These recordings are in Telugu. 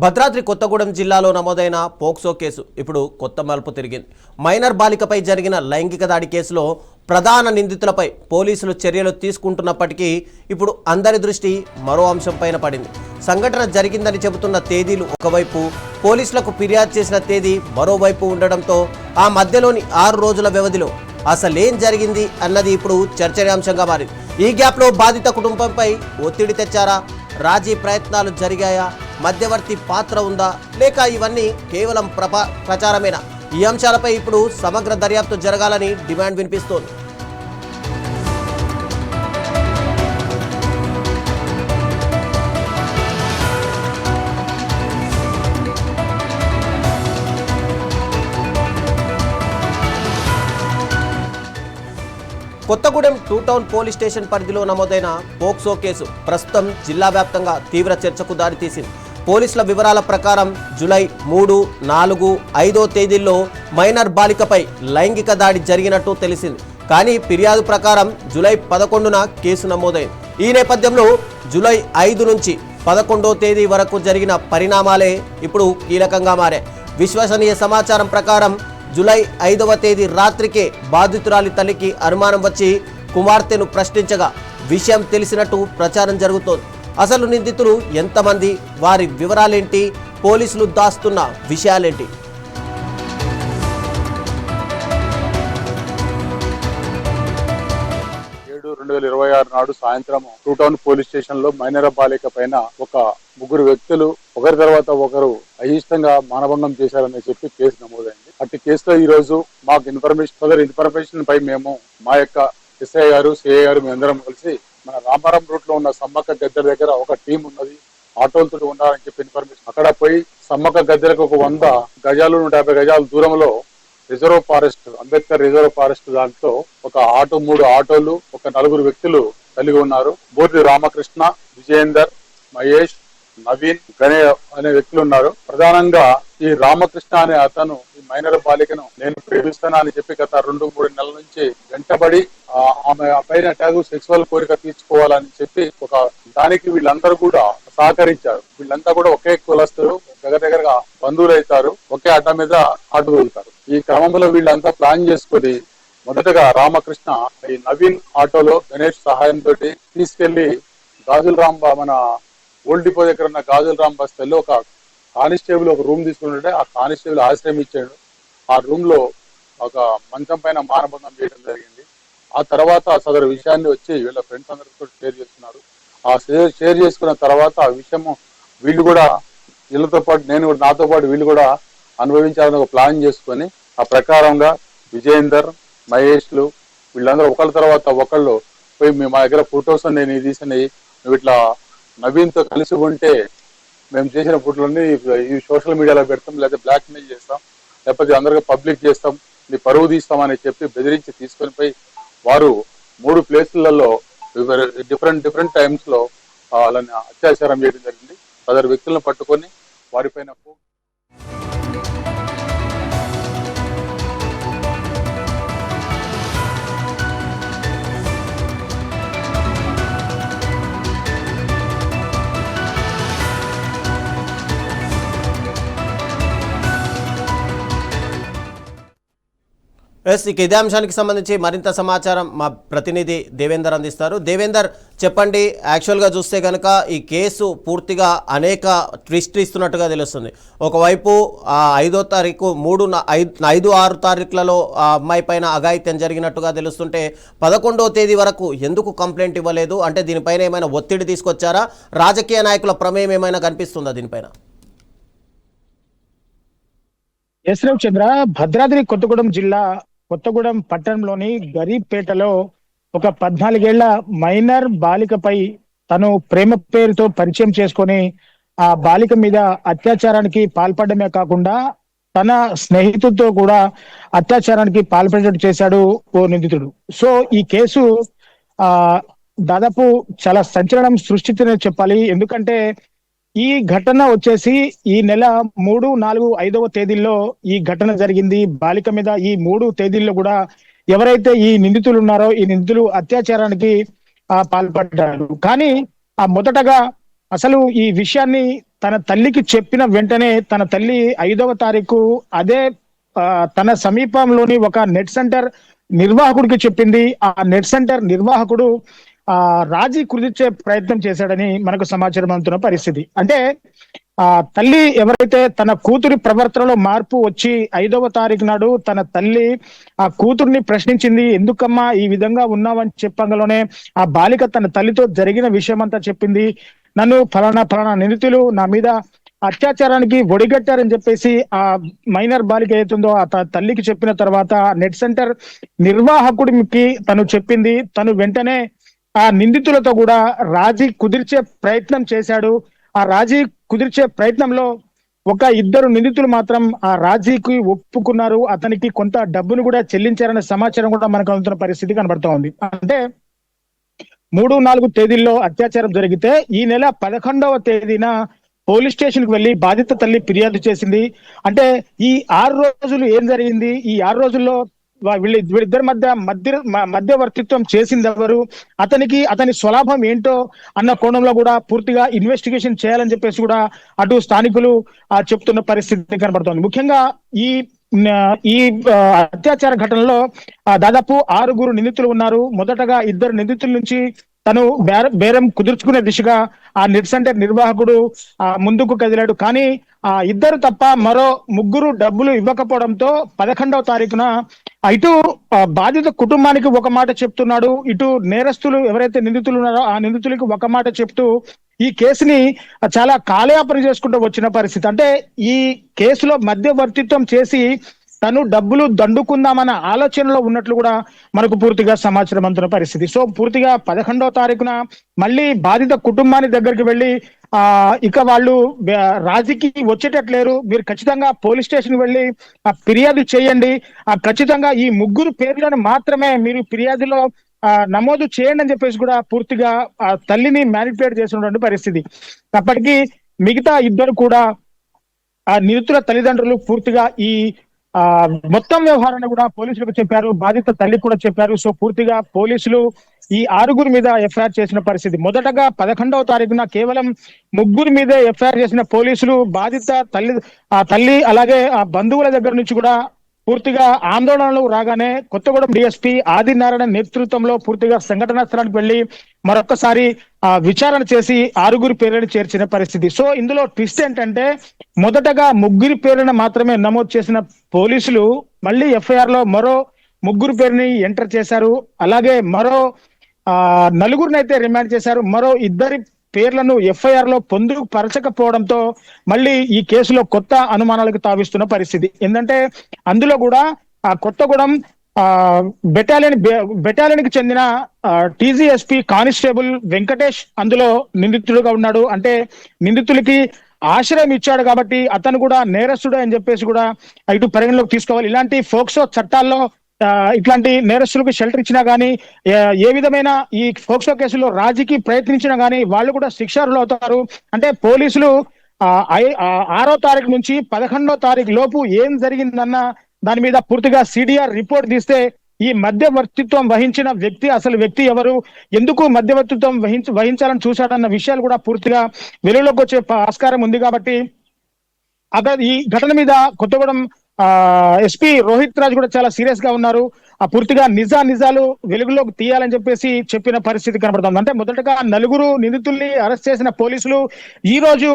భద్రాద్రి కొత్తగూడెం జిల్లాలో నమోదైన పోక్సో కేసు ఇప్పుడు కొత్త మలుపు తిరిగింది. మైనర్ బాలికపై జరిగిన లైంగిక దాడి కేసులో ప్రధాన నిందితులపై పోలీసులు చర్యలు తీసుకుంటున్నప్పటికీ ఇప్పుడు అందరి దృష్టి మరో అంశంపైన పడింది. సంఘటన జరిగిందని చెబుతున్న తేదీలు ఒకవైపు, పోలీసులకు ఫిర్యాదు చేసిన తేదీ మరోవైపు ఉండడంతో ఆ మధ్యలోని 6 రోజుల వ్యవధిలో అసలేం జరిగింది అన్నది ఇప్పుడు చర్చనీయాంశంగా మారింది. ఈ గ్యాప్లో బాధిత కుటుంబంపై ఒత్తిడి తెచ్చారా, రాజీ ప్రయత్నాలు జరిగాయా, మధ్యవర్తి పాత్ర ఉందా, లేక ఇవన్నీ కేవలం ప్రచారమేనా? ఈ అంశాలపై ఇప్పుడు సమగ్ర దర్యాప్తు జరగాలని డిమాండ్ వినిపిస్తోంది. కొత్తగూడెం 2 టౌన్ పోలీస్ స్టేషన్ పరిధిలో నమోదైన పోక్సో కేసు ప్రస్తుతం జిల్లా వ్యాప్తంగా తీవ్ర చర్చకు దారితీసింది. పోలీసుల వివరాల ప్రకారం జూలై 3, 4, 5 తేదీల్లో మైనర్ బాలికపై లైంగిక దాడి జరిగినట్టు తెలిసింది. కానీ ఫిర్యాదు ప్రకారం జూలై 11న కేసు నమోదైంది. ఈ నేపథ్యంలో జూలై 5 నుంచి 11వ తేదీ వరకు జరిగిన పరిణామాలే ఇప్పుడు కీలకంగా మారాయి. విశ్వసనీయ సమాచారం ప్రకారం జూలై 5వ తేదీ రాత్రికే బాధితురాలి తల్లికి అనుమానం వచ్చి కుమార్తెను ప్రశ్నించగా విషయం తెలిసినట్టు ప్రచారం జరుగుతోంది. అసలు నిందితులు ఎంతమంది, వారి వివరాలేంటి, పోలీసులు దాస్తున్న విషయాలేంటి? 7/2026 నాడు సాయంత్రం 2 టౌన్ పోలీస్ స్టేషన్ లో మైనర్ బాలిక పైన ఒక ముగ్గురు వ్యక్తులు ఒకరి తర్వాత ఒకరు అయిష్టంగా మానభంగం చేశారని చెప్పి కేసు నమోదైంది. అట్టి కేసులో ఈ రోజు మాకు ఇన్ఫర్మేషన్ పై మేము మా యొక్క ఎస్ఐ గారు, సిఐ గారు మేమందరం కలిసి మన రామారం రూట్ లో ఉన్న సమ్మక్క గద్దెల దగ్గర ఒక టీం ఉన్నది, ఆటోలతో ఉండాలని చెప్పి ఇన్ఫర్మేషన్ అక్కడ పోయి సమ్మక్క గద్దెలకు ఒక 100 గజాలు 150 గజాల దూరంలో reserve forest, Ambedkar reserve forest దాంట్లో ఒక ఆటో 3 ఆటోలు ఒక 4 వ్యక్తులు కలిగి ఉన్నారు. బోర్ది రామకృష్ణ, విజయేందర్, మహేష్, నవీన్, గణేష్ అనే వ్యక్తులు ఉన్నారు. ప్రధానంగా ఈ రామకృష్ణ అనే అతను ఈ మైనర్ బాలికను నేను ప్రేమిస్తాను అని చెప్పి గత 2-3 నెలల నుంచి వెంటబడి ఆమె పైన అటాక్ సెక్సువల్ కోరిక తీర్చుకోవాలని చెప్పి ఒక దానికి వీళ్ళందరూ కూడా సహకరించారు. వీళ్ళంతా కూడా ఒకే కులస్తులు, దగ్గరగా బంధువులు అవుతారు, ఒకే అడ్డ మీద ఆటో వెళ్తారు. ఈ క్రమంలో వీళ్ళంతా ప్లాన్ చేసుకుని మొదటగా రామకృష్ణ ఈ నవీన్ ఆటోలో గణేష్ సహాయంతో తీసుకెళ్లి గాజుల రాంబ మన ఓల్డ్ డిపో దగ్గర ఉన్న గాజుల రాంబ బస్తీలో ఒక కానిస్టేబుల్ ఒక రూమ్ తీసుకుంటుంటే ఆ కానిస్టేబుల్ ఆశ్రయం ఇచ్చాడు. ఆ రూమ్ లో ఒక మంచం పైన మానభంగం చేయడం జరిగింది. ఆ తర్వాత సదరు విషయాన్ని వచ్చి వీళ్ళ ఫ్రెండ్స్ అందరితో షేర్ చేస్తున్నారు. ఆ షేర్ చేసుకున్న తర్వాత ఆ విషయము వీళ్ళు కూడా వీళ్ళతో పాటు నాతో పాటు వీళ్ళు కూడా అనుభవించాలని ఒక ప్లాన్ చేసుకొని ఆ ప్రకారంగా విజయేందర్, మహేష్లు వీళ్ళందరూ ఒకళ్ళ తర్వాత ఒకళ్ళు పోయి మా దగ్గర ఫొటోస్ నేను తీసినవి, నువ్వు ఇట్లా నవీన్తో కలిసి ఉంటే మేము చేసిన ఫోటోలన్నీ ఈ సోషల్ మీడియాలో పెడతాం, లేదా బ్లాక్ మెయిల్ చేస్తాం, లేకపోతే అందరికీ పబ్లిక్ చేస్తాం, నీ పరువు తీస్తామని చెప్పి బెదిరించి తీసుకొని పోయి వారు 3 ప్లేసులలో డిఫరెంట్ టైమ్స్ లో వాళ్ళని అత్యాచారం చేయడం జరిగింది. 10 వ్యక్తులను పట్టుకొని వారిపైన ఇక ఇదే అంశానికి సంబంధించి మరింత సమాచారం మా ప్రతినిధి దేవేందర్ అందిస్తారు. దేవేందర్, చెప్పండి. యాక్చువల్గా చూస్తే కనుక ఈ కేసు పూర్తిగా అనేక ట్విస్ట్ ఇస్తున్నట్టుగా తెలుస్తుంది. ఒకవైపు 5వ తారీఖు 5-6 తారీఖులలో ఆ అమ్మాయి పైన అఘాయిత్యం జరిగినట్టుగా తెలుస్తుంటే 11వ తేదీ వరకు ఎందుకు కంప్లైంట్ ఇవ్వలేదు? అంటే దీనిపైన ఏమైనా ఒత్తిడి తీసుకొచ్చారా? రాజకీయ నాయకుల ప్రమేయం ఏమైనా కనిపిస్తుందా దీనిపైన? ఎస్ చంద్ర, భద్రాద్రి కొత్తగూడెం జిల్లా కొత్తగూడెం పట్టణంలోని గరీబ్పేటలో ఒక 14 ఏళ్ల మైనర్ బాలికపై తను ప్రేమ పేరుతో పరిచయం చేసుకొని ఆ బాలిక మీద అత్యాచారానికి పాల్పడమే కాకుండా తన స్నేహితుడితో కూడా అత్యాచారానికి పాల్పడేటట్టు చేశాడు ఓ నిందితుడు. సో ఈ కేసు దాదాపు చాలా సంచలనం సృష్టించిందని చెప్పాలి. ఎందుకంటే ఈ ఘటన వచ్చేసి ఈ నెల 3, 4, 5వ తేదీల్లో ఈ ఘటన జరిగింది. బాలిక మీద ఈ 3 తేదీల్లో కూడా ఎవరైతే ఈ నిందితులు ఉన్నారో ఈ నిందితులు అత్యాచారానికి పాల్పడ్డారు. కానీ మొదటగా అసలు ఈ విషయాన్ని తన తల్లికి చెప్పిన వెంటనే తన తల్లి 5వ తారీఖు అదే తన సమీపంలోని ఒక నెట్ సెంటర్ నిర్వాహకుడికి చెప్పింది. ఆ నెట్ సెంటర్ నిర్వాహకుడు రాజీ కుదిర్చే ప్రయత్నం చేశాడని మనకు సమాచారం అందుతున్న పరిస్థితి. అంటే ఆ తల్లి ఎవరైతే తన కూతురి ప్రవర్తనలో మార్పు వచ్చి 5వ తారీఖు నాడు తన తల్లి ఆ కూతుర్ని ప్రశ్నించింది. ఎందుకమ్మా ఈ విధంగా ఉన్నావని చెప్పగలనే ఆ బాలిక తన తల్లితో జరిగిన విషయం అంతా చెప్పింది. నన్ను ఫలానా నిందితులు నా మీద అత్యాచారానికి ఒడిగట్టారని చెప్పేసి ఆ మైనర్ బాలిక ఏతుందో ఆ తల్లికి చెప్పిన తర్వాత నెట్ సెంటర్ నిర్వాహకుడికి తను చెప్పింది. తను వెంటనే ఆ నిందితులతో కూడా రాజీ కుదిర్చే ప్రయత్నం చేశాడు. ఆ రాజీ కుదిర్చే ప్రయత్నంలో ఒక 2 నిందితులు మాత్రం ఆ రాజీకి ఒప్పుకున్నారు. అతనికి కొంత డబ్బును కూడా చెల్లించారనే సమాచారం కూడా మనకు అందుతున్న పరిస్థితి కనబడుతూ ఉంది. అంటే 3, 4 తేదీల్లో అత్యాచారం జరిగితే ఈ నెల 11వ తేదీన పోలీస్ స్టేషన్ కి వెళ్లి బాధిత తల్లి ఫిర్యాదు చేసింది. అంటే ఈ 6 రోజులు ఏం జరిగింది, ఈ 6 రోజుల్లో వీళ్ళిద్దరి మధ్యవర్తిత్వం చేసింది ఎవరు, అతని స్వలాభం ఏంటో అన్న కోణంలో కూడా పూర్తిగా ఇన్వెస్టిగేషన్ చేయాలని చెప్పేసి కూడా అటు స్థానికులు చెప్తున్న పరిస్థితి కనబడుతోంది. ముఖ్యంగా ఈ ఈ అత్యాచార ఘటనలో దాదాపు 6 నిందితులు ఉన్నారు. మొదటగా 2 నిందితుల నుంచి తను బేరం కుదుర్చుకునే దిశగా ఆ నెట్ సెంటర్ నిర్వాహకుడు ముందుకు కదిలాడు. కానీ ఆ 2 తప్ప మరో 3 డబ్బులు ఇవ్వకపోవడంతో 11వ తారీఖున ఇటు బాధిత కుటుంబానికి ఒక మాట చెప్తున్నాడు, ఇటు నేరస్తులు ఎవరైతే నిందితులు ఉన్నారో ఆ నిందితులకి ఒక మాట చెప్తూ ఈ కేసుని చాలా కాలయాపన చేసుకుంటూ వచ్చిన పరిస్థితి. అంటే ఈ కేసులో మధ్యవర్తిత్వం చేసి తను డబ్బులు దండుకుందామన్న ఆలోచనలో ఉన్నట్లు కూడా మనకు పూర్తిగా సమాచారం అందుతున్న పరిస్థితి. సో పూర్తిగా 11వ తారీఖున మళ్ళీ బాధిత కుటుంబాన్ని దగ్గరికి వెళ్ళి ఇక వాళ్ళు రాజీకి వచ్చేటట్లేరు, మీరు ఖచ్చితంగా పోలీస్ స్టేషన్ వెళ్ళి ఫిర్యాదు చేయండి, ఖచ్చితంగా ఈ 3 పేర్లను మాత్రమే మీరు ఫిర్యాదులో నమోదు చేయండి అని చెప్పేసి కూడా పూర్తిగా తల్లిని మ్యానిపులేట్ చేసినటువంటి పరిస్థితి. అప్పటికి మిగతా 2 కూడా ఆ నిందితుల తల్లిదండ్రులు పూర్తిగా ఈ మొత్తం వ్యవహారాన్ని కూడా పోలీసులకు చెప్పారు, బాధిత తల్లి కూడా చెప్పారు. సో పూర్తిగా పోలీసులు ఈ 6 మీద ఎఫ్ఐఆర్ చేసిన పరిస్థితి. మొదటగా 11వ తారీఖున కేవలం 3 మీదే ఎఫ్ఐఆర్ చేసిన పోలీసులు బాధిత తల్లి అలాగే ఆ బంధువుల దగ్గర నుంచి కూడా పూర్తిగా ఆందోళనలు రాగానే కొత్తగూడెం డిఎస్పీ ఆదినారాయణ నేతృత్వంలో పూర్తిగా సంఘటనా స్థలానికి వెళ్లి మరొకసారి విచారణ చేసి 6 పేర్లను చేర్చిన పరిస్థితి. సో ఇందులో ట్విస్ట్ ఏంటంటే మొదటగా 3 పేర్లను మాత్రమే నమోదు చేసిన పోలీసులు మళ్ళీ ఎఫ్ఐఆర్ లో మరో 3 పేరుని ఎంటర్ చేశారు. అలాగే మరో 4 అయితే రిమాండ్ చేశారు. మరో 2 పేర్లను ఎఫ్ఐఆర్ లో పొందుపరచకపోవడంతో మళ్ళీ ఈ కేసులో కొత్త అనుమానాలకు తావిస్తున్న పరిస్థితి. ఏంటంటే అందులో కూడా ఆ కొత్తగూడెం బెటాలియన్ కి చెందిన టీజీఎస్పీ కానిస్టేబుల్ వెంకటేష్ అందులో నిందితుడుగా ఉన్నాడు. అంటే నిందితులకి ఆశ్రయం ఇచ్చాడు కాబట్టి అతను కూడా నేరస్తుడు అని చెప్పేసి కూడా ఇటు పరిగణలోకి తీసుకోవాలి. ఇలాంటి ఫోక్సో చట్టాల్లో ఇట్లాంటి నేరస్తులకు షెల్టర్ ఇచ్చినా గానీ ఏ విధమైన ఈ ఫోక్సో కేసులో రాజీకి ప్రయత్నించినా గానీ వాళ్ళు కూడా శిక్షార్హులు అవుతారు. అంటే పోలీసులు 6వ తారీఖు నుంచి 11వ తారీఖు లోపు ఏం జరిగిందన్న దాని మీద పూర్తిగా సిడిఆర్ రిపోర్ట్ తీస్తే ఈ మధ్యవర్తిత్వం వహించిన వ్యక్తి ఎవరు, ఎందుకు మధ్యవర్తిత్వం వహించాలని చూశాడన్న విషయాలు కూడా పూర్తిగా వెలుగులోకి వచ్చే ఆస్కారం ఉంది. కాబట్టి అక్కడ ఈ ఘటన మీద కొత్తగూడెం ఎస్పీ రోహిత్ రాజ్ కూడా చాలా సీరియస్ గా ఉన్నారు. పూర్తిగా నిజాలు వెలుగులోకి తీయాలని చెప్పేసి చెప్పిన పరిస్థితి కనబడుతుంది. అంటే మొదటగా 4 నిందితుల్ని అరెస్ట్ చేసిన పోలీసులు ఈ రోజు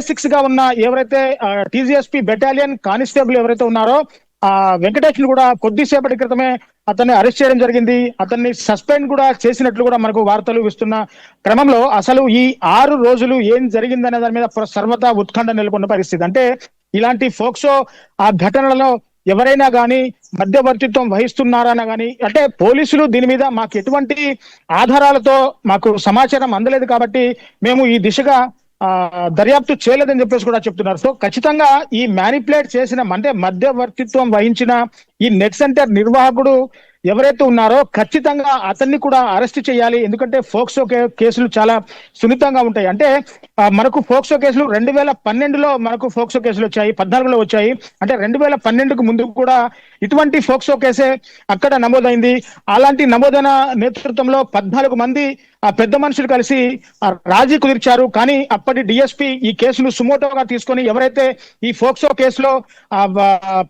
A6 గా ఉన్న ఎవరైతే టీజీఎస్పీ బెటాలియన్ కానిస్టేబుల్ ఎవరైతే ఉన్నారో వెంకటేష్ ను కూడా కొద్దిసేపటి క్రితమే అతన్ని అరెస్ట్ చేయడం జరిగింది. అతన్ని సస్పెండ్ కూడా చేసినట్లు కూడా మనకు వార్తలు ఇస్తున్న క్రమంలో అసలు ఈ 6 రోజులు ఏం జరిగిందనే దాని మీద సర్వతా ఉత్కంఠ నెలకొన్న పరిస్థితి. అంటే ఇలాంటి ఫోక్సో ఘటనలలో ఎవరైనా గానీ మధ్యవర్తిత్వం వహిస్తున్నారన్నా గానీ అంటే పోలీసులు దీని మీద మాకు ఎటువంటి ఆధారాలతో మాకు సమాచారం అందలేదు కాబట్టి మేము ఈ దిశగా దర్యాప్తు చేయలేదని చెప్పేసి కూడా చెప్తున్నారు. సో ఖచ్చితంగా ఈ మ్యానిపులేట్ చేసిన అంటే మధ్యవర్తిత్వం వహించిన ఈ నెట్ సెంటర్ నిర్వాహకుడు ఎవరైతే ఉన్నారో ఖచ్చితంగా అతన్ని కూడా అరెస్ట్ చేయాలి. ఎందుకంటే ఫోక్సో కేసులు చాలా సున్నితంగా ఉంటాయి. అంటే మనకు ఫోక్సో కేసులు 2012లో మనకు ఫోక్సో కేసులు వచ్చాయి, 14లో వచ్చాయి. అంటే 2012కు ముందు కూడా ఇటువంటి ఫోక్సో కేసే అక్కడ నమోదైంది. అలాంటి నమోదైన నేతృత్వంలో 14 మంది పెద్ద మనుషులు కలిసి రాజీ కుదిర్చారు. కానీ అప్పటి డిఎస్పీ ఈ కేసును సుమోటోగా తీసుకొని ఎవరైతే ఈ ఫోక్సో కేసులో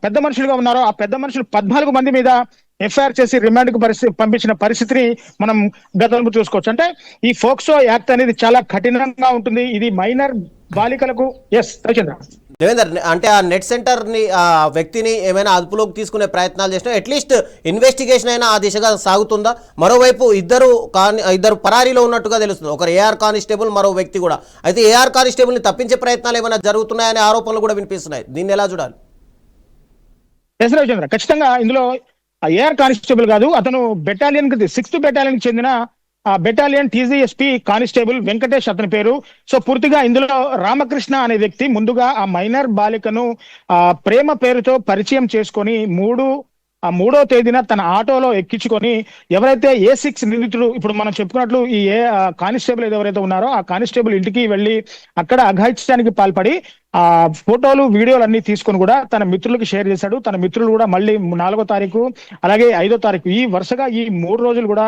పెద్ద మనుషులుగా ఉన్నారో ఆ పెద్ద మనుషులు 14 మంది మీద ఎఫ్ఐఆర్ చేసి రిమాండ్ కు పంపించిన పరిస్థితిని మనం గతంలో చూసుకోవచ్చు. అంటే ఈ ఫోక్సో యాక్ట్ అనేది చాలా కఠినంగా ఉంటుంది. ఇది మైనర్ బాలికలకు. ఎస్ రవిచంద్ర. దేవేందర్, అంటే ఆ నెట్ సెంటర్ ని ఆ వ్యక్తిని ఏమైనా అదుపులోకి తీసుకునే ప్రయత్నాలు చేసినా అట్లీస్ట్ ఇన్వెస్టిగేషన్ అయినా ఆ దిశగా సాగుతుందా? మరోవైపు ఇద్దరు పరారీలో ఉన్నట్టుగా తెలుస్తుంది. ఒకరు ఏఆర్ కానిస్టేబుల్, మరో వ్యక్తి కూడా. అయితే ఏఆర్ కానిస్టేబుల్ ని తప్పించే ప్రయత్నాలు ఏమైనా జరుగుతున్నాయనే ఆరోపణలు కూడా వినిపిస్తున్నాయి. దీన్ని ఎలా చూడాలి? ఎస్ రవిచంద్ర, ఖచ్చితంగా ఇందులో ఏఆర్ కానిస్టేబుల్ కాదు, అతను బెటాలియన్ 6th బెటాలియన్ కి చెందిన బెటాలియన్ టీజీఎస్పీ కానిస్టేబుల్ వెంకటేష్ అతని పేరు. సో పూర్తిగా ఇందులో రామకృష్ణ అనే వ్యక్తి ముందుగా ఆ మైనర్ బాలికను ప్రేమ పేరుతో పరిచయం చేసుకొని మూడో తేదీన తన ఆటోలో ఎక్కించుకొని ఎవరైతే A6 నిందితుడు, ఇప్పుడు మనం చెప్పుకున్నట్లు ఈ కానిస్టేబుల్ ఎవరైతే ఉన్నారో ఆ కానిస్టేబుల్ ఇంటికి వెళ్ళి అక్కడ అఘాయిత్యానికి పాల్పడి ఆ ఫోటోలు వీడియోలు అన్ని తీసుకొని కూడా తన మిత్రులకు షేర్ చేశాడు. తన మిత్రులు కూడా మళ్ళీ 4వ తారీఖు అలాగే 5వ తారీఖు ఈ వరుసగా ఈ 3 రోజులు కూడా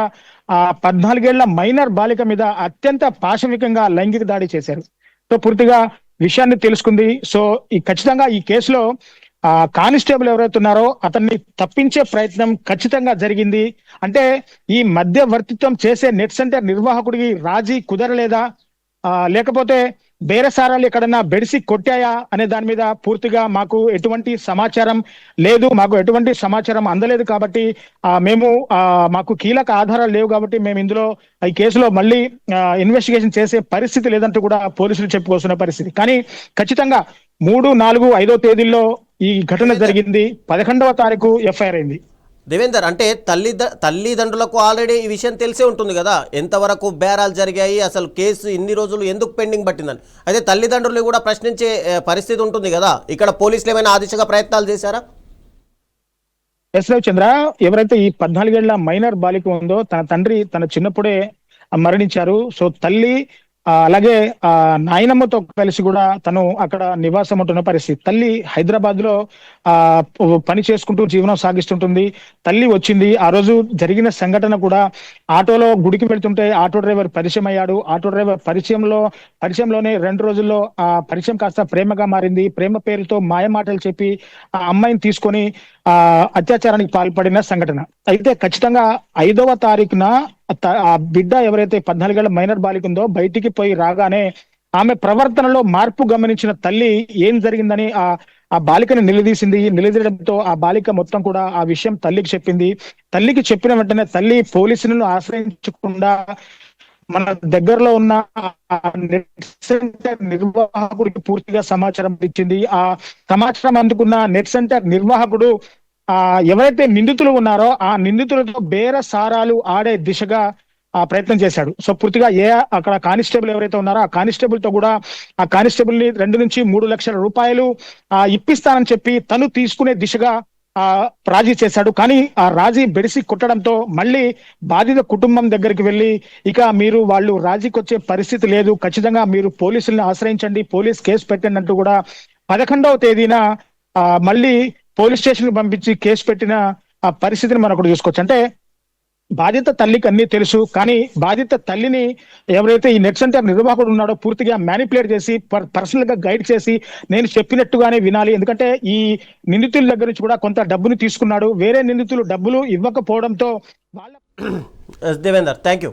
14 ఏళ్ల మైనర్ బాలిక మీద అత్యంత పాశవికంగా లైంగిక దాడి చేశారు. సో పూర్తిగా విషయాన్ని తెలుసుకుంది. సో ఖచ్చితంగా ఈ కేసులో కానిస్టేబుల్ ఎవరైతే ఉన్నారో అతన్ని తప్పించే ప్రయత్నం ఖచ్చితంగా జరిగింది. అంటే ఈ మధ్యవర్తిత్వం చేసే నెట్ సెంటర్ నిర్వాహకుడికి రాజీ కుదరలేదా, లేకపోతే బేరసారాలు ఎక్కడన్నా బెడిసి కొట్టాయా అనే దాని మీద పూర్తిగా మాకు ఎటువంటి సమాచారం లేదు. మాకు ఎటువంటి సమాచారం అందలేదు. కాబట్టి మాకు కీలక ఆధారాలు లేవు. కాబట్టి మేము ఇందులో ఈ కేసులో మళ్ళీ ఇన్వెస్టిగేషన్ చేసే పరిస్థితి లేదంటూ కూడా పోలీసులు చెప్పుకోస్తున్న పరిస్థితి. కానీ ఖచ్చితంగా 3, 4, 5వ తేదీల్లో ఈ ఘటన జరిగింది. 11వ తారీఖు ఎఫ్ఐఆర్ అయింది. దేవేందర్, అంటే తల్లిదండ్రులకు ఆల్రెడీ ఈ విషయం తెలిసే ఉంటుంది కదా, ఎంతవరకు బేరాలు జరిగాయి, అసలు కేసు ఇన్ని రోజులు ఎందుకు పెండింగ్ పట్టిందని. అయితే తల్లిదండ్రులు కూడా ప్రశ్నించే పరిస్థితి ఉంటుంది కదా, ఇక్కడ పోలీసులు ఏమైనా ఆ దిశగా ప్రయత్నాలు చేశారా? ఎస్ రవిచంద్ర, ఎవరైతే ఈ 14 ఏళ్ల మైనర్ బాలిక ఉందో తన తండ్రి తన చిన్నప్పుడే మరణించారు. సో తల్లి అలాగే నాయనమ్మతో కలిసి కూడా తను అక్కడ నివాసం ఉంటున్న పరిస్థితి. తల్లి హైదరాబాద్ లో పని చేసుకుంటూ జీవనం సాగిస్తుంటుంది. తల్లి వచ్చింది. ఆ రోజు జరిగిన సంఘటన కూడా ఆటోలో గుడికి వెళ్తుంటే ఆటో డ్రైవర్ పరిచయం అయ్యాడు. ఆటో డ్రైవర్ పరిచయంలోనే 2 రోజుల్లో ఆ పరిచయం కాస్త ప్రేమగా మారింది. ప్రేమ పేరుతో మాయమాటలు చెప్పి ఆ అమ్మాయిని తీసుకొని అత్యాచారానికి పాల్పడిన సంఘటన. అయితే ఖచ్చితంగా 5వ తారీఖున ఆ బిడ్డ ఎవరైతే 14 ఏళ్ల మైనర్ బాలిక ఉందో బయటికి పోయి రాగానే ఆమె ప్రవర్తనలో మార్పు గమనించిన తల్లి ఏం జరిగిందని ఆ బాలికను నిలదీయడంతో ఆ బాలిక మొత్తం కూడా ఆ విషయం తల్లికి చెప్పింది. తల్లికి చెప్పిన వెంటనే తల్లి పోలీసులను ఆశ్రయించకుండా మన దగ్గరలో ఉన్న నెట్ సెంటర్ నిర్వాహకుడికి పూర్తిగా సమాచారం ఇచ్చింది. ఆ సమాచారం అందుకున్న నెట్ సెంటర్ నిర్వాహకుడు ఎవరైతే నిందితులు ఉన్నారో ఆ నిందితులతో బేరసారాలు ఆడే దిశగా ప్రయత్నం చేశాడు. సో పూర్తిగా అక్కడ కానిస్టేబుల్ ఎవరైతే ఉన్నారో ఆ కానిస్టేబుల్ తో కూడా ఆ కానిస్టేబుల్ ని 2 నుంచి 3 లక్షల రూపాయలు ఇప్పిస్తానని చెప్పి తను తీసుకునే దిశగా రాజీ చేశాడు. కానీ ఆ రాజీ బెడిసి కొట్టడంతో మళ్ళీ బాధిత కుటుంబం దగ్గరికి వెళ్ళి ఇక వాళ్ళు రాజీకి వచ్చే పరిస్థితి లేదు, ఖచ్చితంగా మీరు పోలీసుల్ని ఆశ్రయించండి, పోలీస్ కేసు పెట్టండి అంటూ కూడా 11వ తేదీన మళ్ళీ పోలీస్ స్టేషన్ కు పంపించి కేసు పెట్టిన ఆ పరిస్థితిని మనం ఒకటి చూసుకోవచ్చు. అంటే బాధిత తల్లికి అన్ని తెలుసు, కానీ బాధిత తల్లిని ఎవరైతే ఈ నెట్ సెంటర్ నిర్వాహకుడు ఉన్నాడో పూర్తిగా మ్యానిపులేట్ చేసి పర్సనల్ గా గైడ్ చేసి నేను చెప్పినట్టుగానే వినాలి. ఎందుకంటే ఈ నిందితుల దగ్గర నుంచి కూడా కొంత డబ్బుని తీసుకున్నాడు. వేరే నిందితులు డబ్బులు ఇవ్వకపోవడంతో దేవేందర్, థ్యాంక్ యూ.